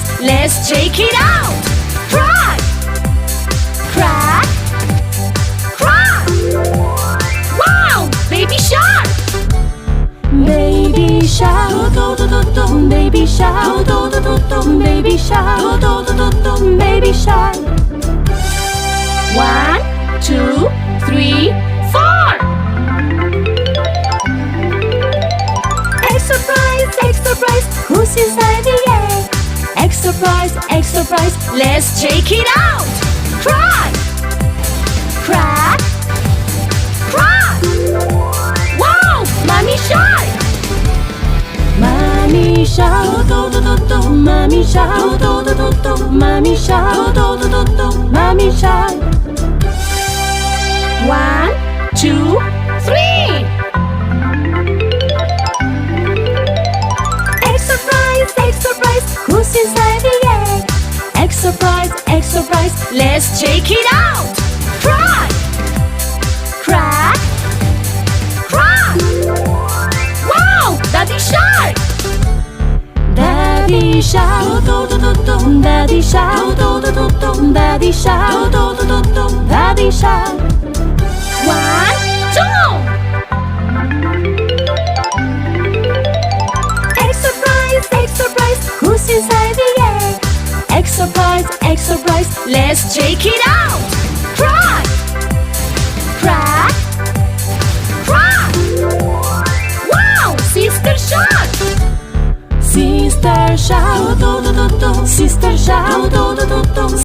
surprise, let's check it out. Crack, crack, crack. Wow, baby shark. Baby shark, baby shark, baby shark, baby shark. 1, 2, 3, 4. Egg surprise, who's inside the egg? Egg surprise, let's check it out. Crack, crack, crack. Wow, mommy shark. Mommy shark, mommy shark, mommy shark, mommy shark. 1, 2, 3. Egg surprise, who's inside the egg? Egg surprise, let's check it out. Crack, crack, crack. Wow, daddy shark. Daddy shark, daddy shark, daddy shark, daddy shark. 1, 2. Egg surprise, who's inside the egg? Egg surprise, let's check it out. Crack, crack, crack. Wow, sister shark. Sister shark, sister shark,